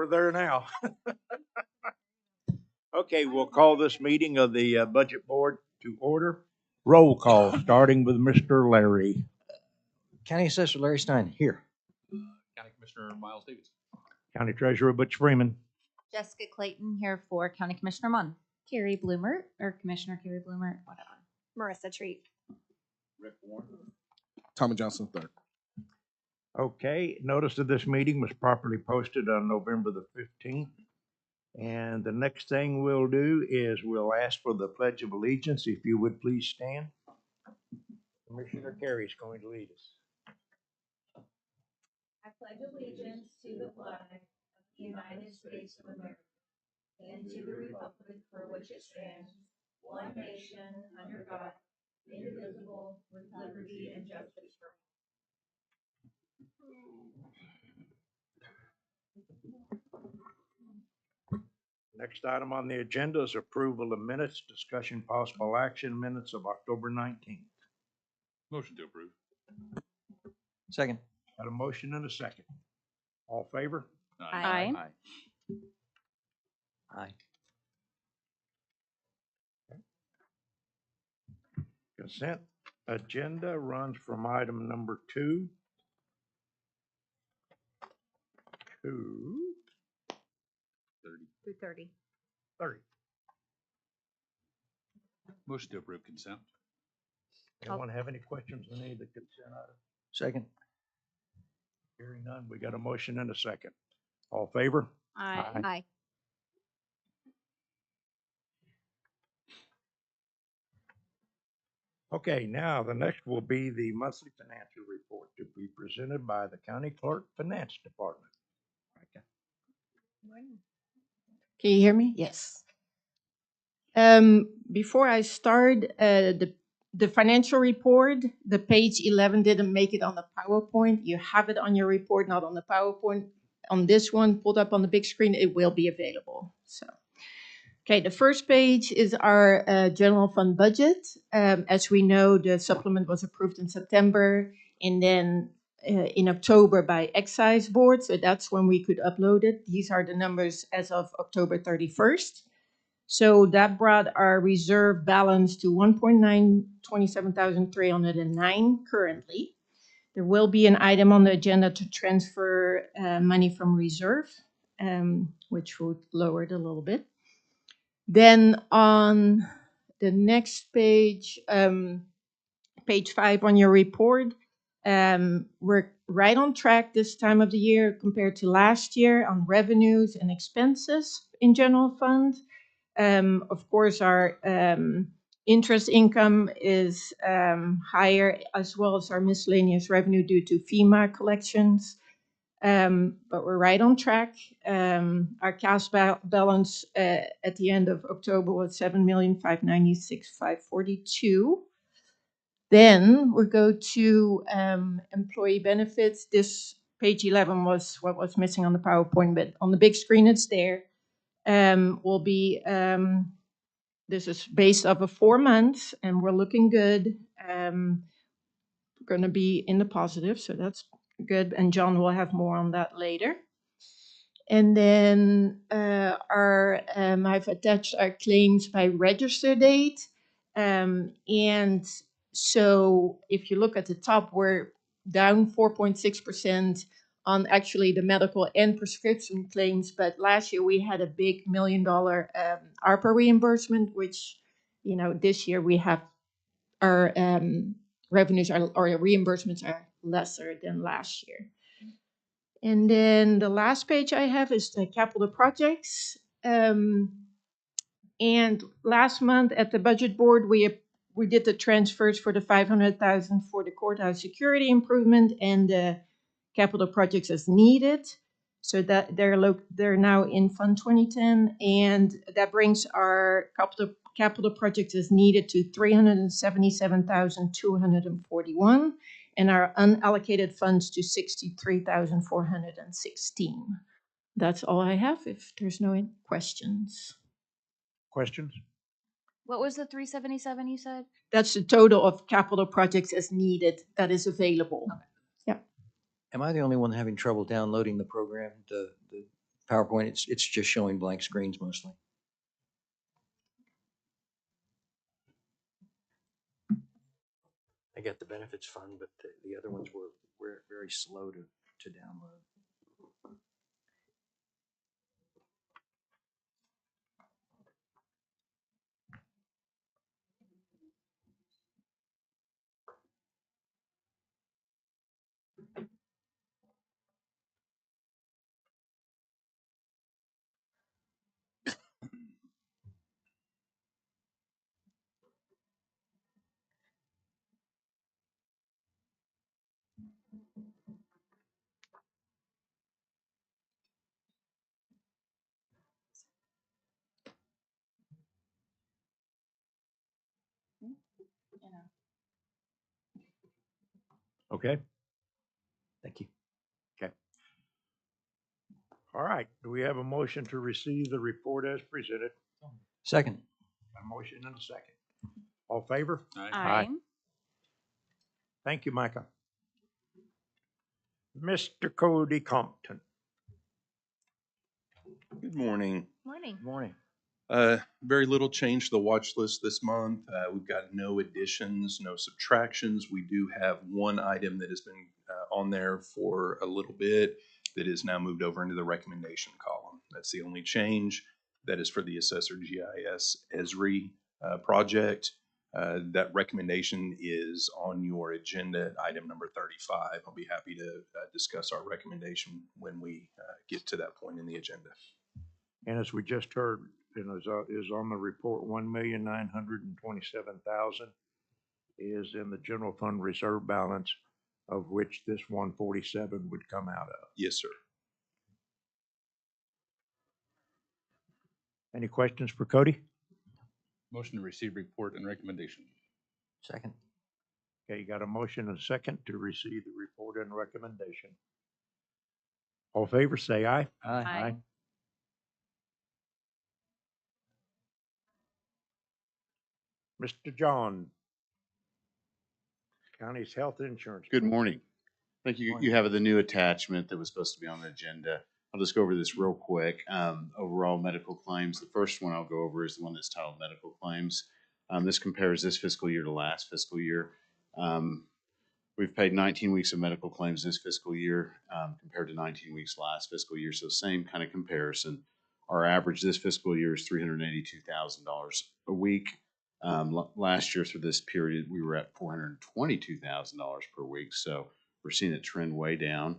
We're there now. Okay, we'll call this meeting of the Budget Board to order. Roll call, starting with Mr. Larry. County Assessor Larry Stein, here. County Commissioner Miles Davis. County Treasurer Butch Freeman. Jessica Clayton here for County Commissioner Munn. Carrie Bloomer, or Commissioner Carrie Bloomer, whatever. Marissa Treat. Rick Warren. Tommy Johnson III. Okay, notice of this meeting was properly posted on November the 15th. And the next thing we'll do is we'll ask for the Pledge of Allegiance. If you would please stand. Commissioner Carey is going to lead us. I pledge allegiance to the flag of the United States of America and to the republic for which it stands, one nation, under God, indivisible, with liberty and justice for all. Next item on the agenda is approval of minutes, discussion possible action minutes of October 19th. Motion to approve. Second. Got a motion and a second. All in favor? Aye. Aye. Consent agenda runs from item number 2 to 2:30. 30. Motion to approve consent. Anyone have any questions on any of the consent items? Second. Hearing none, we got a motion and a second. All in favor? Aye. Aye. Okay, now the next will be the monthly financial report to be presented by the County Clerk Finance Department. Can you hear me? Yes. Before I start, the financial report, the page 11 didn't make it on the PowerPoint. You have it on your report, not on the PowerPoint. On this one, pulled up on the big screen, it will be available. So, okay, the first page is our general fund budget. As we know, the supplement was approved in September and then in October by Excise Board. So that's when we could upload it. These are the numbers as of October 31st. So that brought our reserve balance to 1,927,309 currently. There will be an item on the agenda to transfer money from reserve, which would lower it a little bit. Then on the next page, page 5 on your report, we're right on track this time of the year compared to last year on revenues and expenses in general fund. Of course, our interest income is higher, as well as our miscellaneous revenue due to FEMA collections. But we're right on track. Our cash balance at the end of October was $7,596,542. Then we go to employee benefits. This page 11 was what was missing on the PowerPoint, but on the big screen it's there. Will be, this is based off of 4 months and we're looking good. We're going to be in the positive, so that's good. And John will have more on that later. And then I've attached our claims by register date. And so if you look at the top, we're down 4.6% on actually the medical and prescription claims. But last year we had a big $1 million ARPA reimbursement, which, you know, this year we have our revenues or reimbursements are lesser than last year. And then the last page I have is the capital projects. And last month at the budget board, we did the transfers for the $500,000 for the courthouse security improvement and the capital projects as needed. So that they're now in Fund 2010, and that brings our capital projects as needed to $377,241, and our unallocated funds to $63,416. That's all I have. If there's no questions. Questions? What was the 377 you said? That's the total of capital projects as needed that is available. Okay. Yeah. Am I the only one having trouble downloading the program, the PowerPoint, it's just showing blank screens mostly. I got the benefits fund, but the other ones were very slow to download. Okay, Thank you. all right. Do we have a motion to receive the report as presented? Second. A motion and a second. All in favor? Aye. Thank you, Micah. Mr. Cody Compton. Good morning. Morning. Morning. Very little change to the watch list this month. We've got no additions, no subtractions. We do have one item that has been on there for a little bit that is now moved over into the recommendation column. That's the only change. That is for the Assessor GIS ESRI project. That recommendation is on your agenda, item number 35. I'll be happy to discuss our recommendation when we get to that point in the agenda. And as we just heard, is on the report, 1,927,000 is in the general fund reserve balance, of which this 147 would come out of. Yes, sir. Any questions for Cody? Motion to receive report and recommendation. Second. Okay, you got a motion and a second to receive the report and recommendation. All in favor, say aye. Aye. Mr. John, county's health insurance. Good morning. Thank you. Morning. You have the new attachment that was supposed to be on the agenda. I'll just go over this real quick. Overall medical claims. The first one I'll go over is the one that's titled medical claims. This compares this fiscal year to last fiscal year. We've paid 19 weeks of medical claims this fiscal year compared to 19 weeks last fiscal year. So same kind of comparison. Our average this fiscal year is $382,000 a week. Last year through this period, we were at $422,000 per week. So we're seeing it trend way down,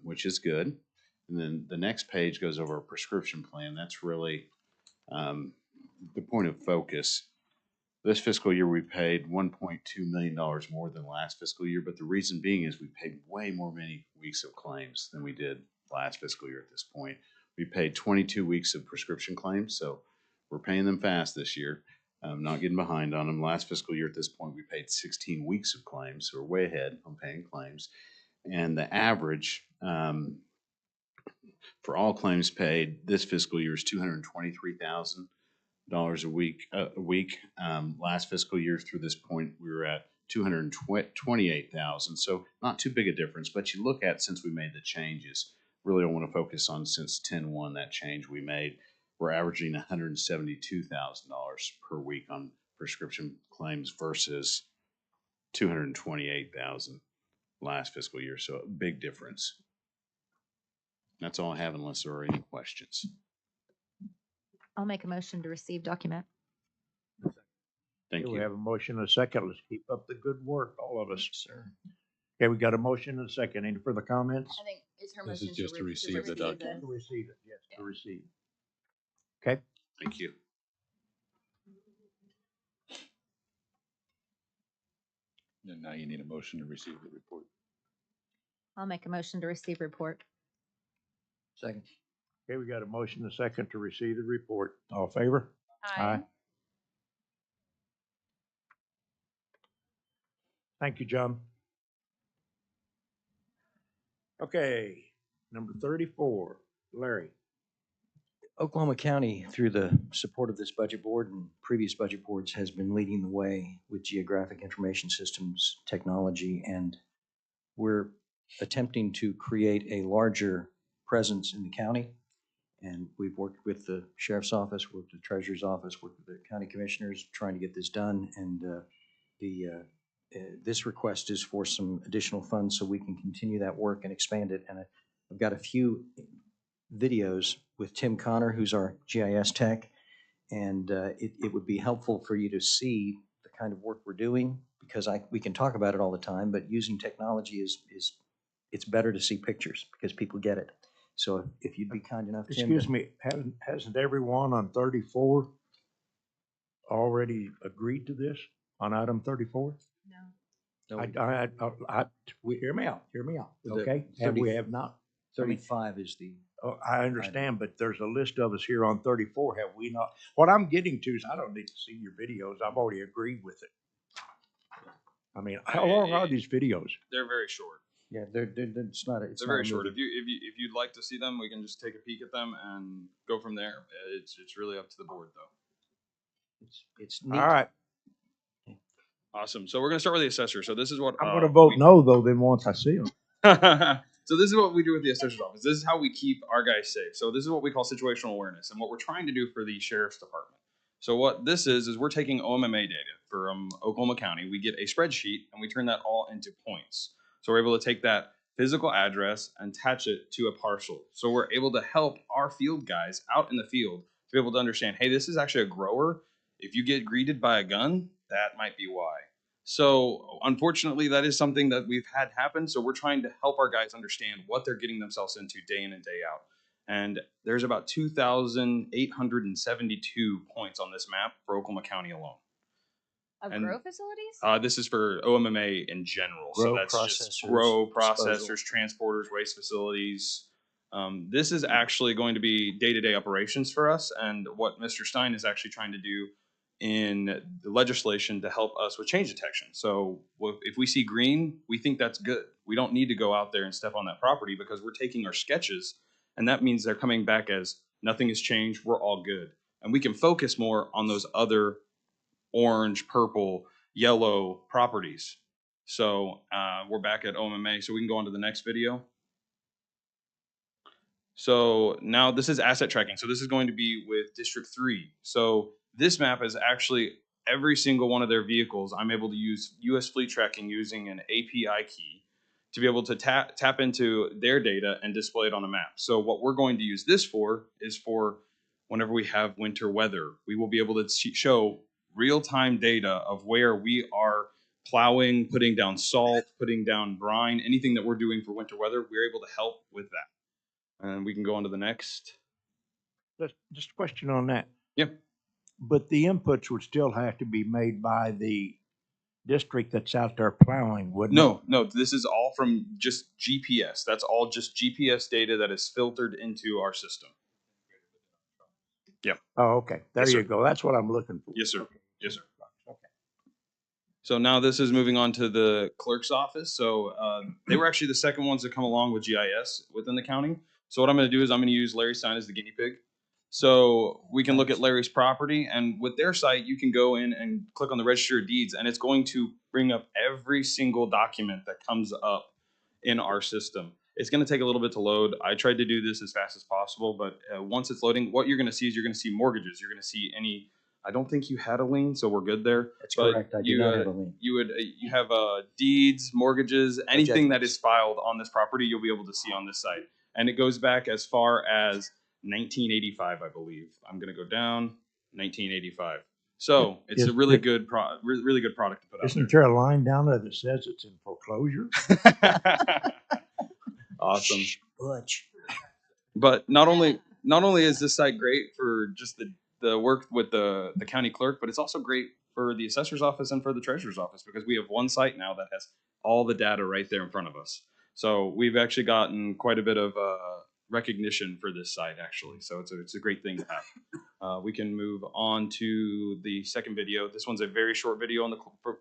which is good. And then the next page goes over a prescription plan. That's really the point of focus. This fiscal year, we paid $1.2 million more than last fiscal year. But the reason being is we paid way more many weeks of claims than we did last fiscal year at this point. We paid 22 weeks of prescription claims. So we're paying them fast this year. Not getting behind on them. Last fiscal year at this point, we paid 16 weeks of claims, so we're way ahead on paying claims. And the average for all claims paid this fiscal year is $223,000 a week. Last fiscal year through this point, we were at $228,000. So not too big a difference, but you look at since we made the changes, really I want to focus on since 10/1, that change we made. We're averaging $172,000 per week on prescription claims versus $228,000 last fiscal year. So a big difference. That's all I have unless there are any questions. I'll make a motion to receive document. Thank Okay, you. we have a motion and a second. Let's keep up the good work, all of us. Sir. Okay, we got a motion and a second. Any further comments? I think is her This is motion just to receive the document. To receive it, yes, to receive. Okay, Thank you. And now you need a motion to receive the report. I'll make a motion to receive report. Second. okay, we got a motion and a second to receive the report. All in favor? Thank you, John. Okay, number 34, Larry. Oklahoma County, through the support of this budget board and previous budget boards, has been leading the way with geographic information systems technology, and we're attempting to create a larger presence in the county And we've worked with the sheriff's office, worked with the treasurer's office, worked with the county commissioners, trying to get this done. And this request is for some additional funds so we can continue that work and expand it. And I've got a few videos with Tim Connor, who's our GIS tech. And it would be helpful for you to see the kind of work we're doing, because we can talk about it all the time, but using technology is it's better to see pictures because people get it. So if you'd be kind enough, Tim. Excuse me, hasn't everyone on 34 already agreed to this on item 34? No. Hear me out, The okay? And we have not. 35 is the, Oh, I understand, but there's a list of us here on 34. Have we not? What I'm getting to is I don't need to see your videos. I've already agreed with it. I mean, how long are these videos? They're very short. yeah, it's not, it's They're not a very short. movie. If you'd like to see them, we can just take a peek at them and go from there. It's really up to the board though. It's All neat. right, Awesome. So we're gonna start with the assessor. So this is what I'm gonna vote we- no though, then once I see them. So this is what we do with the assessor's office. This is how we keep our guys safe. So this is what we call situational awareness and what we're trying to do for the sheriff's department. So what this is we're taking OMMA data from Oklahoma County. We get a spreadsheet and we turn that all into points. So we're able to take that physical address and attach it to a parcel. So we're able to help our field guys out in the field to be able to understand, hey, this is actually a grower. If you get greeted by a gun, that might be why. So unfortunately, that is something that we've had happen. So we're trying to help our guys understand what they're getting themselves into day in and day out. And there's about 2,872 points on this map for Oklahoma County alone. Of And- grow facilities? This is for OMMA in general. So Grow that's just processors, grow disposal. processors, transporters, waste facilities. This is actually going to be day-to-day operations for us, and what Mr. Stein is actually trying to do in the legislation to help us with change detection. So if we see green, we think that's good. We don't need to go out there and step on that property because we're taking our sketches, and that means they're coming back as nothing has changed, we're all good. And we can focus more on those other orange, purple, yellow properties. So we're back at OMMA, so we can go on to the next video. So now this is asset tracking. So this is going to be with District 3. So this map is actually every single one of their vehicles. I'm able to use US fleet tracking using an API key to be able to tap into their data and display it on a map. So what we're going to use this for is for whenever we have winter weather, we will be able to show real-time data of where we are plowing, putting down salt, putting down brine, anything that we're doing for winter weather, we're able to help with that. And we can go on to the next. Just a question on that. Yep. But the inputs would still have to be made by the district that's out there plowing, wouldn't it? No, this is all from just GPS. That's all just GPS data that is filtered into our system. Oh, okay. There Yes, you sir. go. That's what I'm looking for. Yes, sir. Yes, sir. Okay. So now this is moving on to the clerk's office. So they were actually the second ones to come along with GIS within the county. So what I'm going to do is I'm going to use Larry Stein as the guinea pig. So we can look at Larry's property, and with their site, you can go in and click on the Register of Deeds, and it's going to bring up every single document that comes up in our system. It's going to take a little bit to load. I tried to do this as fast as possible, but once it's loading, what you're going to see is you're going to see mortgages. You're going to see any. I don't think you had a lien, so we're good there. That's But correct. I do you, not have a lien. You have deeds, mortgages, anything that is filed on this property, you'll be able to see on this site. And it goes back as far as 1985, I believe. I'm going to go down 1985. So it's a really good really good product to put out Isn't there a line down there that says it's in foreclosure? there. Awesome. Butch. But not only is this site great for just the work with the county clerk, but it's also great for the assessor's office and for the treasurer's office because we have one site now that has all the data right there in front of us. So we've actually gotten quite a bit of recognition for this site actually. So it's a great thing to have. We can move on to the second video. This one's a very short video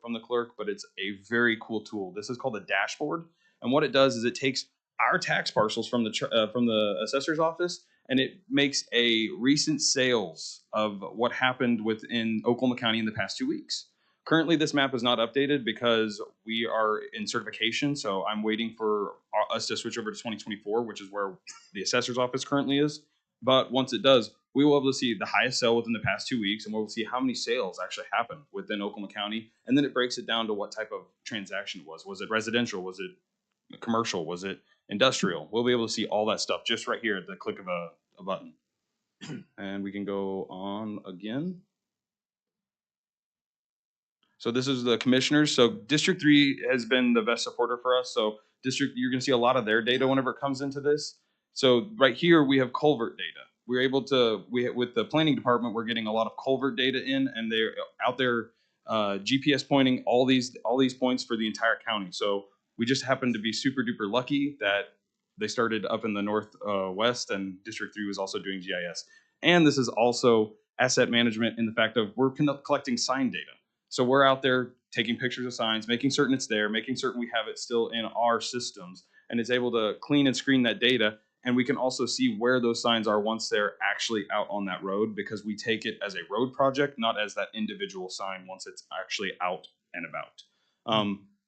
from the clerk, but it's a very cool tool. This is called a dashboard. And what it does is it takes our tax parcels from the assessor's office, and it makes a recent sales of what happened within Oklahoma County in the past 2 weeks. Currently, this map is not updated because we are in certification, so I'm waiting for us to switch over to 2024, which is where the assessor's office currently is. But once it does, we will be able to see the highest sale within the past 2 weeks, and we'll see how many sales actually happened within Oklahoma County. And then it breaks it down to what type of transaction it was. Was it residential? Was it commercial? Was it industrial? We'll be able to see all that stuff just right here at the click of a button. And we can go on again. So this is the commissioners. So District 3 has been the best supporter for us. So District, you're going to see a lot of their data whenever it comes into this. So right here we have culvert data. We're able to, with the planning department, we're getting a lot of culvert data in, and they're out there GPS pointing all these points for the entire county. So we just happened to be super duper lucky that they started up in the northwest, and District 3 was also doing GIS. And this is also asset management in the fact of we're collecting sign data. So we're out there taking pictures of signs, making certain it's there, making certain we have it still in our systems, and it's able to clean and screen that data. And we can also see where those signs are once they're actually out on that road, because we take it as a road project, not as that individual sign once it's actually out and about.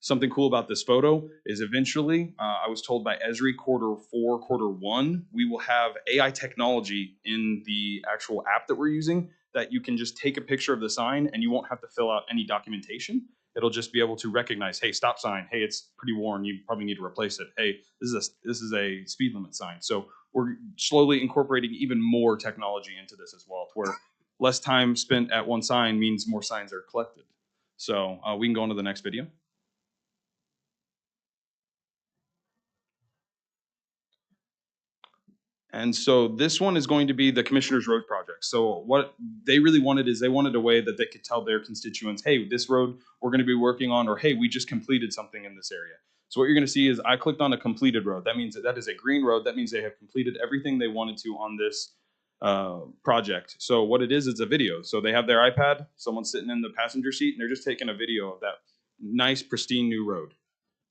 Something cool about this photo is eventually, I was told by Esri, Q4, Q1, we will have AI technology in the actual app that we're using, that you can just take a picture of the sign and you won't have to fill out any documentation. It'll just be able to recognize, hey, stop sign. Hey, it's pretty worn. You probably need to replace it. Hey, this is a speed limit sign. So we're slowly incorporating even more technology into this as well, to where less time spent at one sign means more signs are collected. So we can go on to the next video. And so this one is going to be the Commissioner's Road project. So what they really wanted is they wanted a way that they could tell their constituents, hey, this road we're going to be working on, or hey, we just completed something in this area. So what you're going to see is I clicked on a completed road. That means that is a green road. That means they have completed everything they wanted to on this project. So what it is, it's a video. So they have their iPad, someone's sitting in the passenger seat, and they're just taking a video of that nice, pristine new road.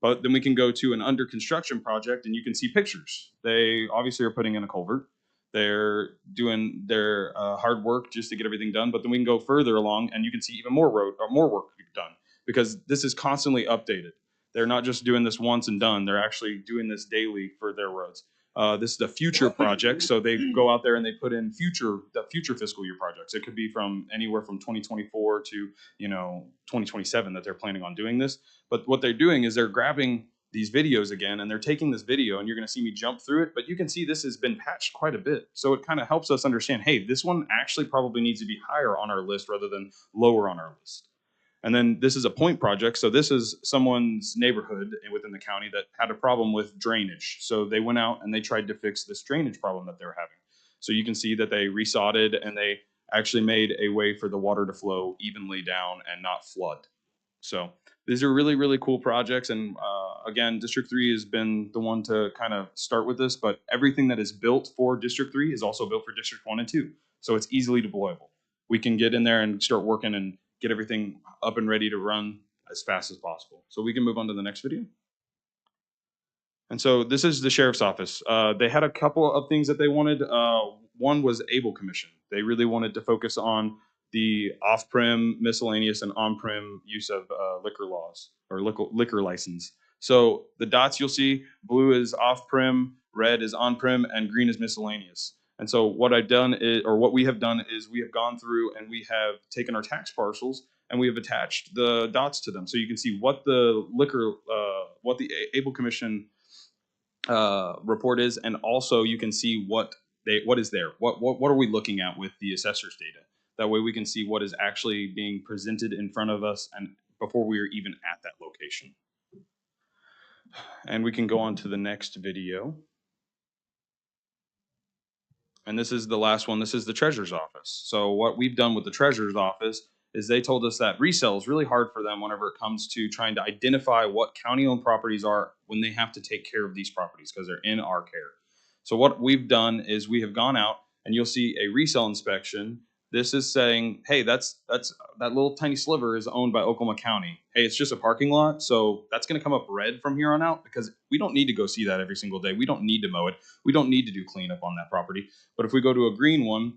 But then we can go to an under construction project and you can see pictures. They obviously are putting in a culvert. They're doing their hard work just to get everything done. But then we can go further along and you can see even more road or more work done, because this is constantly updated. They're not just doing this once and done. They're actually doing this daily for their roads. This is the future project. So they go out there and they put in the future fiscal year projects. It could be from anywhere from 2024 to 2027 that they're planning on doing this. But what they're doing is they're grabbing these videos again, and they're taking this video, and you're going to see me jump through it, but you can see this has been patched quite a bit. So it kind of helps us understand, hey, this one actually probably needs to be higher on our list rather than lower on our list. And then this is a point project. So this is someone's neighborhood within the county that had a problem with drainage. So they went out and they tried to fix this drainage problem that they're having. So you can see that they resodded and they actually made a way for the water to flow evenly down and not flood. So these are really, really cool projects. And again, District 3 has been the one to kind of start with this, but everything that is built for District 3 is also built for District 1 and 2. So it's easily deployable. We can get in there and start working and get everything up and ready to run as fast as possible. So we can move on to the next video. And so this is the sheriff's office. They had a couple of things that they wanted. One was Able Commission. They really wanted to focus on the off-prem, miscellaneous, and on-prem use of liquor laws or liquor license. So the dots you'll see, blue is off-prem, red is on-prem, and green is miscellaneous. And so what I've done is, or what we have done is we have gone through and we have taken our tax parcels and we have attached the dots to them. So you can see what the what the Able Commission report is, and also you can see what is there. What are we looking at with the assessor's data? That way we can see what is actually being presented in front of us and before we are even at that location. And we can go on to the next video. And this is the last one. This is the treasurer's office. So what we've done with the treasurer's office is they told us that resale is really hard for them whenever it comes to trying to identify what county-owned properties are when they have to take care of these properties because they're in our care. So what we've done is we have gone out and you'll see a resale inspection. This is saying, hey, that little tiny sliver is owned by Oklahoma County. Hey, it's just a parking lot, so that's going to come up red from here on out because we don't need to go see that every single day. We don't need to mow it. We don't need to do cleanup on that property. But if we go to a green one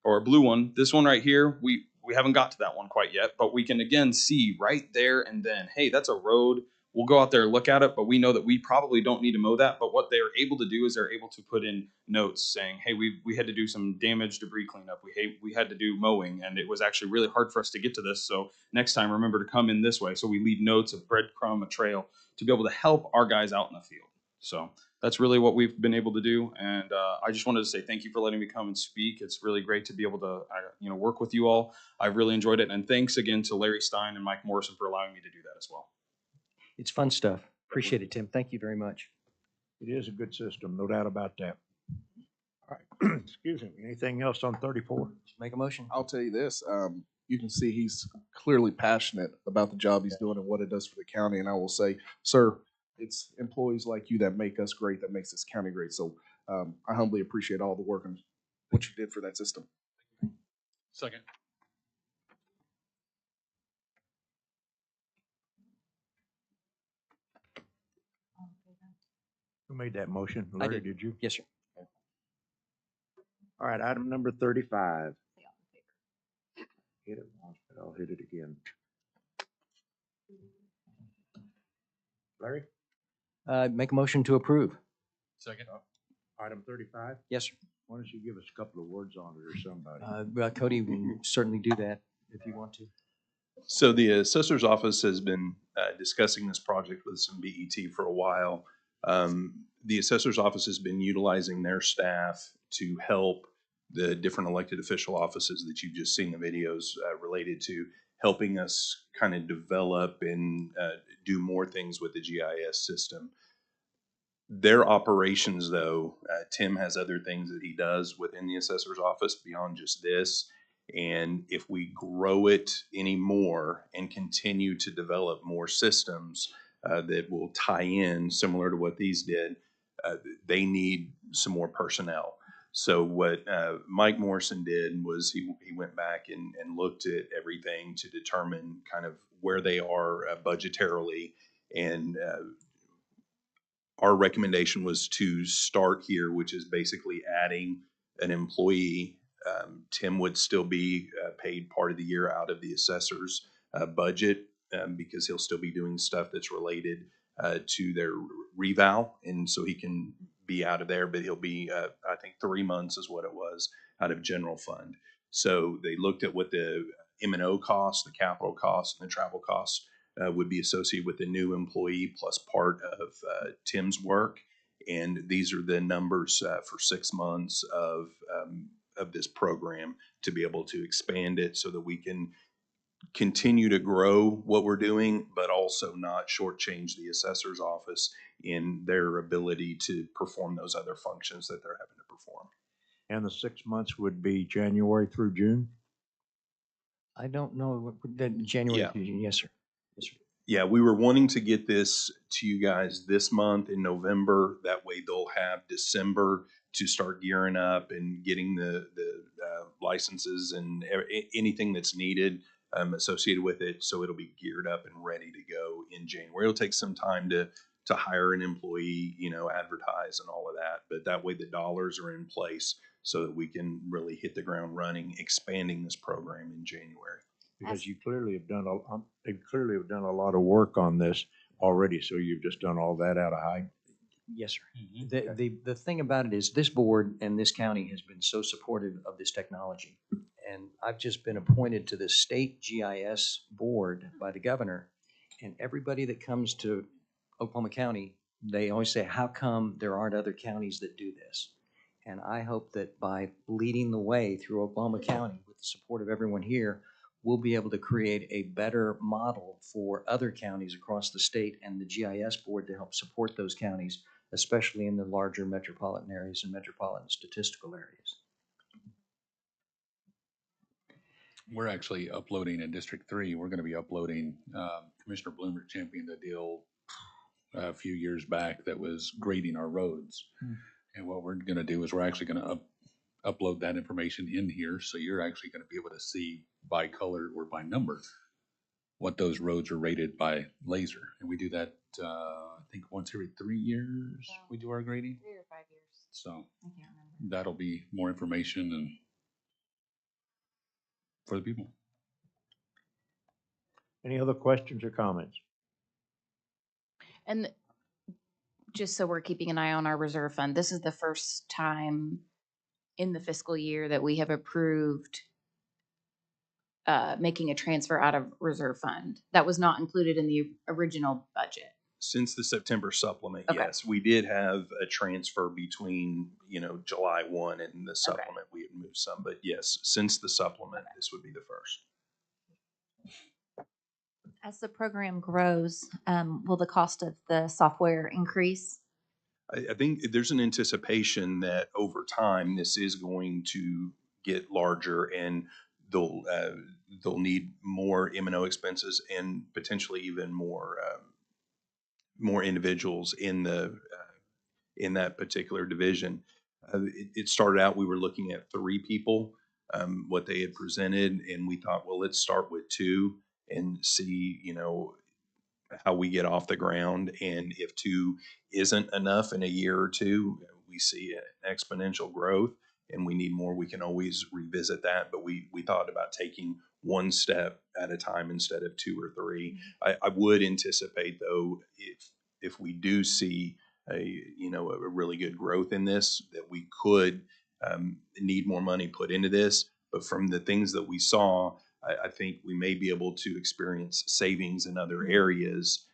or a blue one, this one right here, we haven't got to that one quite yet, but we can again see right there and then, hey, that's a road we'll go out there and look at it, but we know that we probably don't need to mow that. But what they're able to do is they're able to put in notes saying, hey, we had to do some damage debris cleanup. We had to do mowing, and it was actually really hard for us to get to this. So next time, remember to come in this way. So we leave notes of breadcrumb, a trail to be able to help our guys out in the field. So that's really what we've been able to do. And I just wanted to say thank you for letting me come and speak. It's really great to be able to work with you all. I've really enjoyed it. And thanks again to Larry Stein and Mike Morrison for allowing me to do that as well. It's fun stuff. Appreciate it, Tim. Thank you very much. It is a good system, no doubt about that. All right, excuse me, anything else on 34? Make a motion. I'll tell you this, you can see he's clearly passionate about the job he's doing and what it does for the county. And I will say, sir, it's employees like you that make us great, that makes this county great. So I humbly appreciate all the work and what you did for that system. Second. Who made that motion? I Larry, did. did you? Yes, sir. All right, item number 35. Hit it once, but I'll hit it again. Larry? Make a motion to approve. Second. Item 35? Yes, sir. Why don't you give us a couple of words on it or somebody? Well, Cody will certainly do that if you want to. So the assessor's office has been discussing this project with some BET for a while. The assessor's office has been utilizing their staff to help the different elected official offices that you've just seen the videos related to, helping us kind of develop and do more things with the GIS system. Their operations, though, Tim has other things that he does within the assessor's office beyond just this. And if we grow it anymore and continue to develop more systems that will tie in similar to what these did, they need some more personnel. So what Mike Morrison did was he went back and looked at everything to determine kind of where they are budgetarily. And our recommendation was to start here, which is basically adding an employee. Tim would still be paid part of the year out of the assessor's budget because he'll still be doing stuff that's related to their reval. And so he can be out of there, but he'll be, I think 3 months is what it was, out of general fund. So they looked at what the M&O costs, the capital costs, and the travel costs would be associated with the new employee plus part of Tim's work. And these are the numbers for 6 months of this program to be able to expand it so that we can continue to grow what we're doing, but also not shortchange the assessor's office in their ability to perform those other functions that they're having to perform. And the 6 months would be January through June? I don't know, January, Yeah. yes, sir. Yes, sir. Yeah, we were wanting to get this to you guys this month in November. That way they'll have December to start gearing up and getting the licenses and anything that's needed associated with it. So it'll be geared up and ready to go in January. It'll take some time to hire an employee, advertise and all of that. But that way the dollars are in place so that we can really hit the ground running, expanding this program in January. Because you clearly have done they clearly have done a lot of work on this already. So you've just done all that out of high. Yes, sir. The thing about it is this board and this county has been so supportive of this technology. And I've just been appointed to the state GIS board by the governor. And everybody that comes to Oklahoma County, they always say, how come there aren't other counties that do this? And I hope that by leading the way through Oklahoma County with the support of everyone here, we'll be able to create a better model for other counties across the state and the GIS board to help support those counties, especially in the larger metropolitan areas and metropolitan statistical areas. We're actually uploading in District 3. We're going to be uploading, Commissioner Bloomer championed a deal a few years back that was grading our roads. And what we're going to do is we're actually going to upload that information in here. So you're actually going to be able to see by color or by number what those roads are rated by laser. And we do that, I think once every 3 years we do our grading. 3 or 5 years. So I can't remember. that'll be more information and for the people. Any other questions or comments? And just so we're keeping an eye on our reserve fund, this is the first time in the fiscal year that we have approved making a transfer out of reserve fund. That was not included in the original budget. Since the September supplement, Okay. yes, we did have a transfer between, July 1 and the supplement. We had moved some, but yes, since the supplement, this would be the first. As the program grows, will the cost of the software increase? I think there's an anticipation that over time, this is going to get larger and they'll need more M&O expenses and potentially even more individuals in that particular division. It started out, we were looking at 3 people, what they had presented, and we thought, well, let's start with 2 and see, how we get off the ground. And if 2 isn't enough in a year or 2, we see an exponential growth and we need more, we can always revisit that. But we thought about taking 1 step at a time instead of 2 or 3. I would anticipate, though, if we do see a really good growth in this, that we could need more money put into this. But from the things that we saw, I think we may be able to experience savings in other areas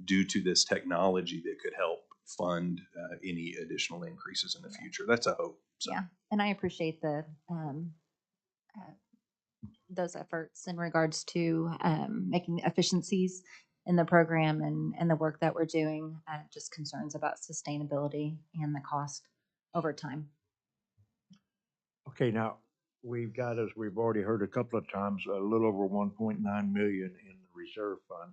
due to this technology that could help fund any additional increases in the future. That's a hope. So. Yeah, and I appreciate those efforts in regards to making efficiencies in the program and the work that we're doing. Just concerns about sustainability and the cost over time. Okay, now, we've got, as we've already heard a couple of times, a little over 1.9 million in the reserve fund.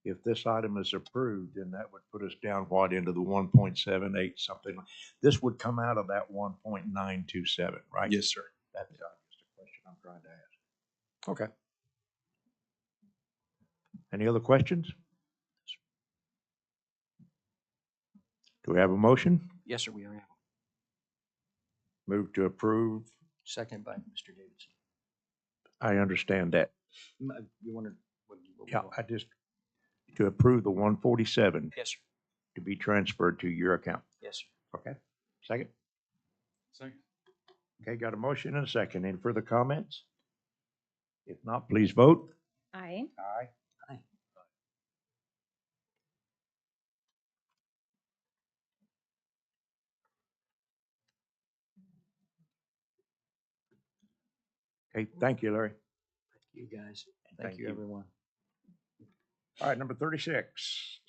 If this item is approved, then that would put us down into the 1.78 something. This would come out of that 1.927, right? Yes, sir. That's just a question I'm trying to ask. Okay. Any other questions? Do we have a motion? Yes, sir, we are. Move to approve. Second by Mr. Davidson. I understand that. You wanted? Yeah, to approve the 147 Yes, sir. to be transferred to your account. Yes, sir. Okay. Second? Second. Okay, got a motion and a second. Any further comments? If not, please vote. Aye. Aye. Aye. Okay, thank you, Larry. Thank you, guys. Thank Thank you, you. everyone. All right, number 36.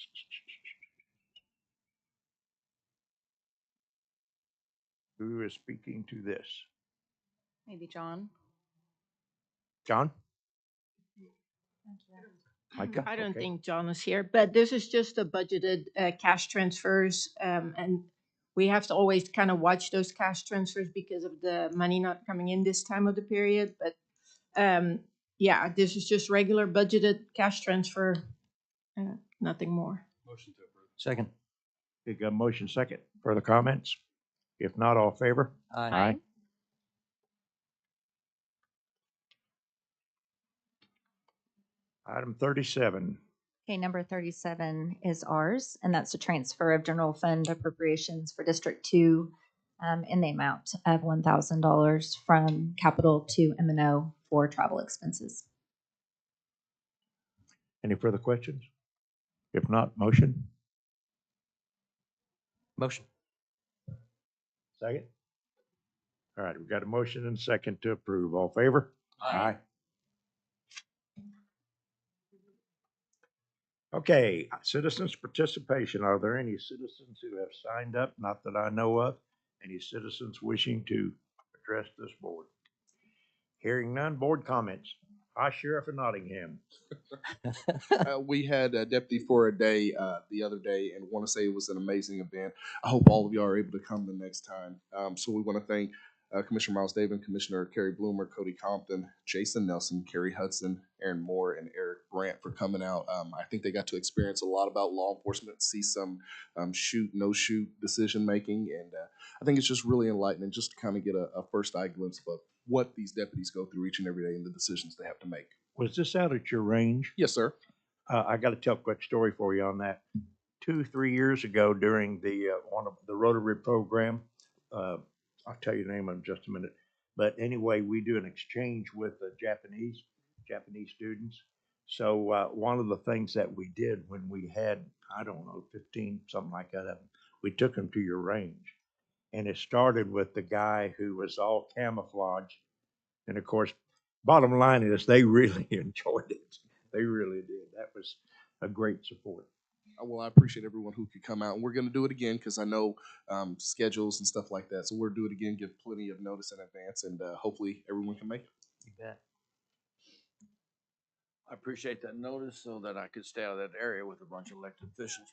Who is speaking to this? Maybe John. John? Micah? I don't Okay. think John is here, but this is just a budgeted cash transfers. And we have to always kind of watch those cash transfers because of the money not coming in this time of the period. But yeah, this is just regular budgeted cash transfer, nothing more. Motion to approve. Second. We got a motion second. Further comments? If not, all in favor? Aye. Item 37. Okay, number 37 is ours, and that's a transfer of general fund appropriations for District 2 in the amount of $1,000 from capital to M&O for travel expenses. Any further questions? If not, motion? Motion. Second? All right, we've got a motion and second to approve. All in favor? Aye. Okay, citizens' participation. Are there any citizens who have signed up? Not that I know of. Any citizens wishing to address this board? Hearing none, board comments. Hi, Sheriff of Nottingham. We had a deputy for a day the other day, and want to say it was an amazing event. I hope all of you are able to come the next time. So we want to thank Commissioner Miles Davis, Commissioner Kerry Bloomer, Cody Compton, Jason Nelson, Kerry Hudson, Aaron Moore, and Eric Brandt for coming out. I think they got to experience a lot about law enforcement, see some shoot, no shoot decision making, and I think it's just really enlightening just to kind of get a first eye glimpse of what these deputies go through each and every day and the decisions they have to make. Was this out at your range? Yes, sir. I got to tell a quick story for you on that. 2, 3 years ago during the, one of the Rotary program. I'll tell you the name in just a minute. But anyway, we do an exchange with the Japanese students. So one of the things that we did when we had, I don't know, 15, something like that, we took them to your range. And it started with the guy who was all camouflage. And of course, bottom line is they really enjoyed it. They really did. That was a great support. Well, I appreciate everyone who could come out, and we're going to do it again because I know schedules and stuff like that. So we'll do it again, give plenty of notice in advance, and hopefully everyone can make it. You bet. I appreciate that notice so that I could stay out of that area with a bunch of elected officials.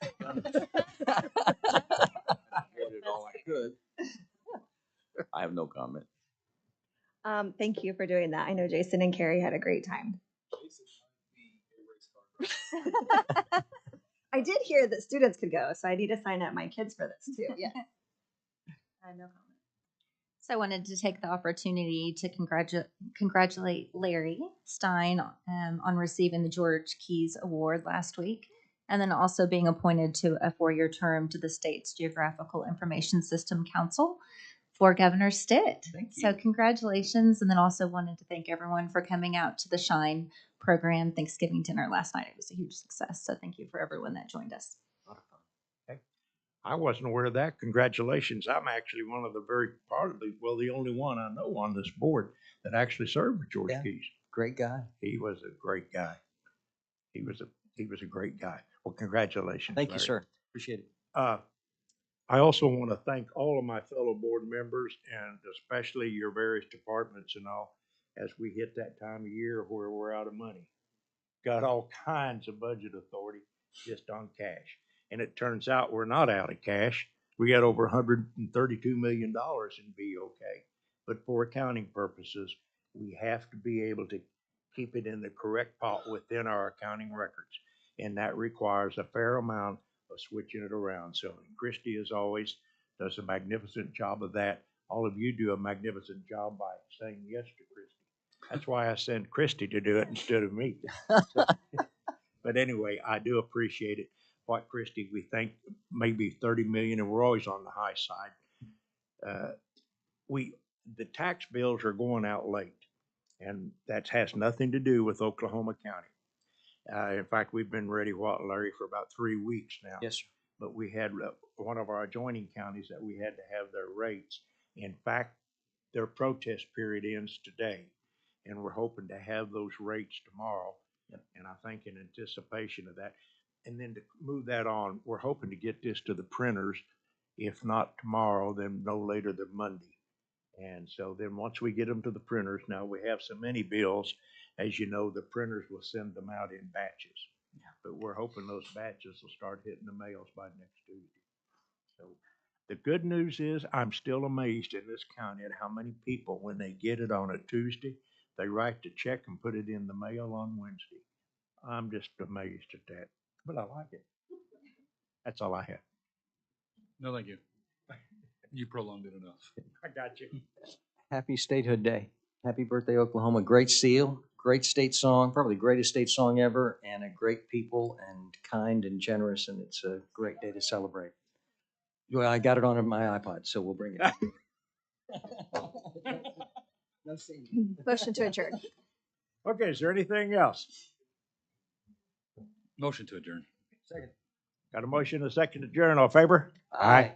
Did all I could. I have no comment. Thank you for doing that. I know Jason and Carrie had a great time. I did hear that students could go, so I need to sign up my kids for this too. Yeah. I have no comment. So I wanted to take the opportunity to congratulate Larry Stein on receiving the George Keyes Award last week, and then also being appointed to a 4-year term to the state's Geographical Information System Council for Governor Stitt. So congratulations, and then also wanted to thank everyone for coming out to the Shine program Thanksgiving dinner last night. It was a huge success, so thank you for everyone that joined us. I wasn't aware of that. Congratulations. I'm actually one of the the only one I know on this board that actually served with George Keyes. Great guy. He was a great guy. He was a great guy. Well, congratulations. Thank you, Larry. sir. Appreciate it. I also want to thank all of my fellow board members and especially your various departments and all as we hit that time of year where we're out of money. Got all kinds of budget authority just on cash. And it turns out we're not out of cash. We got over $132 million in BOK. But for accounting purposes, we have to be able to keep it in the correct pot within our accounting records. And that requires a fair amount of switching it around. So Christy, as always, does a magnificent job of that. All of you do a magnificent job by saying yes to Christy. That's why I send Christy to do it instead of me. But anyway, I do appreciate it. What Christy, we think maybe 30 million, and we're always on the high side. The tax bills are going out late, and that has nothing to do with Oklahoma County. In fact, we've been ready, Larry, for about 3 weeks now. Yes, sir. But we had one of our adjoining counties that we had to have their rates. In fact, their protest period ends today, and we're hoping to have those rates tomorrow. Yep. And I think in anticipation of that, and then to move that on, we're hoping to get this to the printers, if not tomorrow, then no later than Monday. And so then once we get them to the printers, now we have so many bills, as you know, the printers will send them out in batches. Yeah. But we're hoping those batches will start hitting the mails by next Tuesday. So the good news is I'm still amazed in this county at how many people, when they get it on a Tuesday, they write the check and put it in the mail on Wednesday. I'm just amazed at that, but I like it. That's all I have. No, thank you. You prolonged it enough. I got you. Happy Statehood Day. Happy birthday, Oklahoma. Great seal, great state song, probably the greatest state song ever, and a great people and kind and generous, and it's a great day to celebrate. Well, I got it on my iPod, so we'll bring it. Motion to adjourn. Okay, is there anything else? Motion to adjourn. Second. Got a motion and a second to adjourn. All in favor? Aye.